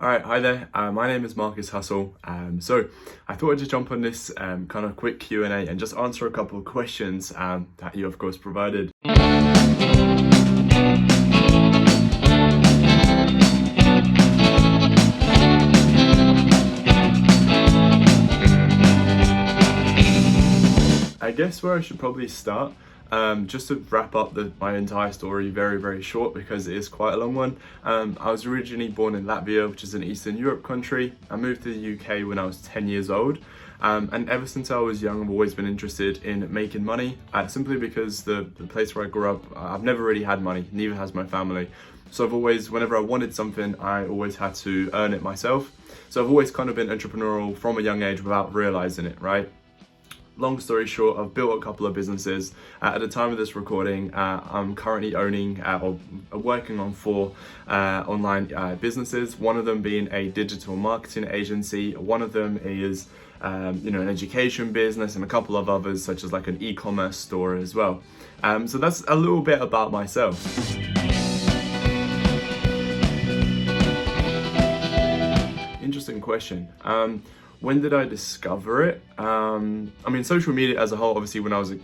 All right, hi there. My name is Markuss Hussle. So I thought I'd just jump on this kind of quick Q&A and just answer a couple of questions that you of course provided. I guess where I should probably start, just to wrap up my entire story very short because it is quite a long one. I was originally born in Latvia, which is an Eastern Europe country. I moved to the UK when I was 10 years old. And ever since I was young, I've always been interested in making money, simply because the place where I grew up, I've never really had money, neither has my family. So I've always, whenever I wanted something, I always had to earn it myself. So I've always kind of been entrepreneurial from a young age without realizing it, right? Long story short, I've built a couple of businesses. At the time of this recording, I'm currently owning or working on 4 online businesses. One of them being a digital marketing agency. One of them is an education business, and a couple of others such as like an e-commerce store as well. So that's a little bit about myself. Interesting question. When did I discover it? I mean, social media as a whole, obviously when I was a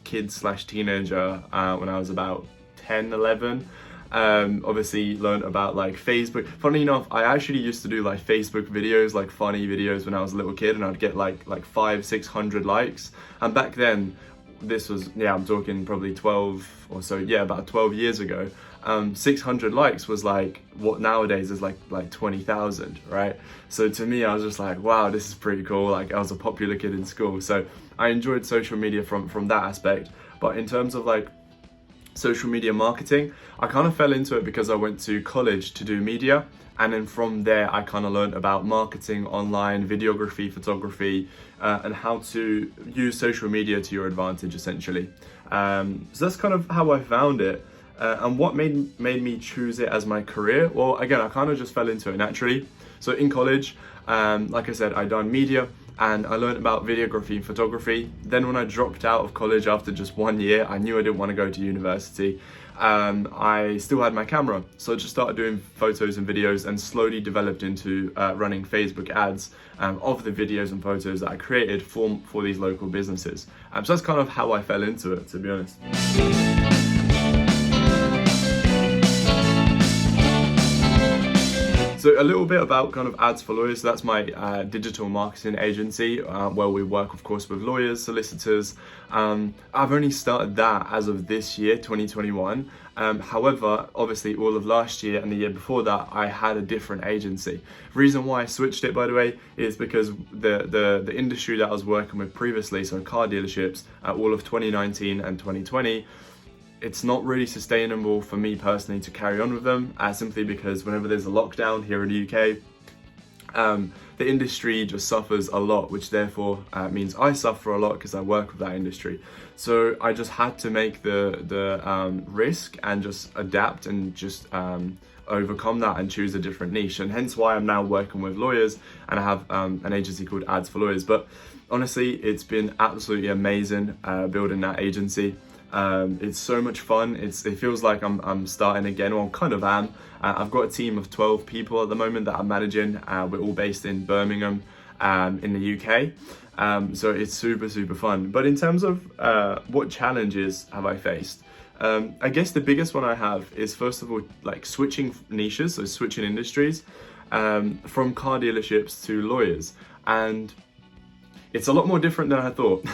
kid/teenager, when I was about 10, 11, obviously learned about like Facebook. Funny enough, I actually used to do like Facebook videos, like funny videos when I was a little kid, and I'd get like 500-600 likes. And back then, this was, I'm talking probably 12 or so, about 12 years ago. 600 likes was like what nowadays is like 20,000, right? So to me, I was just like, wow, this is pretty cool. Like, I was a popular kid in school, so I enjoyed social media from that aspect. But in terms of like social media marketing, I kind of fell into it because I went to college to do media, and then from there I kind of learned about marketing, online, videography, photography, and how to use social media to your advantage, essentially. So that's kind of how I found it. And what made me choose it as my career? Well, again, I kind of just fell into it naturally. So in college, like I said, I done media and I learned about videography and photography. Then when I dropped out of college after just 1 year, I knew I didn't want to go to university. I still had my camera, so I just started doing photos and videos and slowly developed into running Facebook ads of the videos and photos that I created for these local businesses. So that's kind of how I fell into it, to be honest. So a little bit about kind of Ads for Lawyers. So that's my digital marketing agency where we work, of course, with lawyers, solicitors. I've only started that as of this year, 2021. However, obviously all of last year and the year before that, I had a different agency. Reason why I switched it, by the way, is because the industry that I was working with previously, so car dealerships, all of 2019 and 2020, it's not really sustainable for me personally to carry on with them, simply because whenever there's a lockdown here in the UK, the industry just suffers a lot, which therefore means I suffer a lot because I work with that industry. So I just had to make the risk and just adapt and just overcome that and choose a different niche, and hence why I'm now working with lawyers and I have an agency called Ads for Lawyers. But honestly, it's been absolutely amazing building that agency. It's so much fun. It feels like I'm starting again, or I kind of am. I've got a team of 12 people at the moment that I'm managing. We're all based in Birmingham, in the UK. So it's super fun. But in terms of what challenges have I faced? I guess the biggest one I have is, first of all, like switching niches, so switching industries, from car dealerships to lawyers. And it's a lot more different than I thought.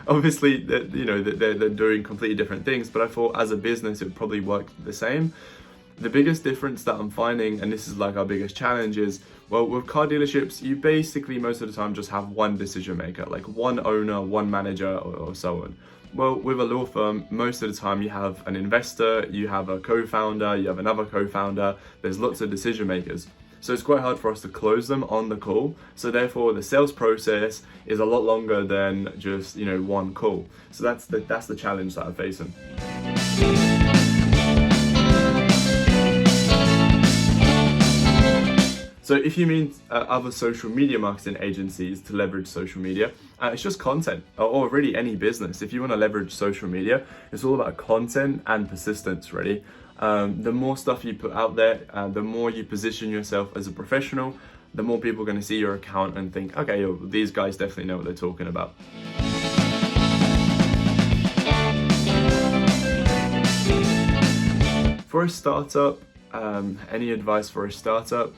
Obviously, they're doing completely different things, but I thought as a business it would probably work the same. The biggest difference that I'm finding, and this is like our biggest challenge, is, well, with car dealerships, you basically most of the time just have one decision maker, like one owner, one manager, or so on. Well, with a law firm, most of the time you have an investor, you have a co-founder, you have another co-founder, there's lots of decision makers. So it's quite hard for us to close them on the call. So therefore the sales process is a lot longer than just, one call. So that's the challenge that I'm facing. So if you mean other social media marketing agencies to leverage social media, it's just content, or really any business. If you want to leverage social media, it's all about content and persistence, really. The more stuff you put out there, the more you position yourself as a professional, the more people are going to see your account and think, okay, yo, these guys definitely know what they're talking about. For a startup, any advice for a startup?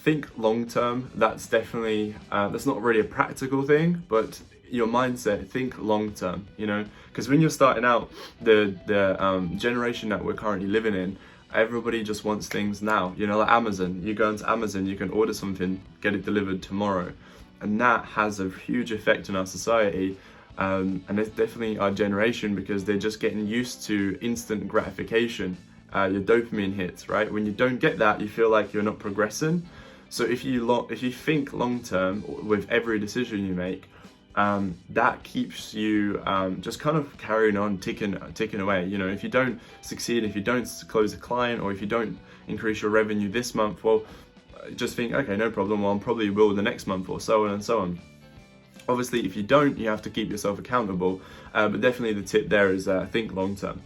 Think long term. That's definitely, that's not really a practical thing, but your mindset, think long term, you know, because when you're starting out, the generation that we're currently living in, everybody just wants things now, you know, like Amazon. You go into Amazon, you can order something, get it delivered tomorrow, and that has a huge effect on our society, and it's definitely our generation, because they're just getting used to instant gratification, your dopamine hits, right? When you don't get that, you feel like you're not progressing. So if you think long term with every decision you make, that keeps you just kind of carrying on, ticking away. You know, if you don't succeed, if you don't close a client, or if you don't increase your revenue this month, well, just think, okay, no problem, well, I probably will the next month, or so on and so on. Obviously, if you don't, you have to keep yourself accountable, but definitely the tip there is think long term.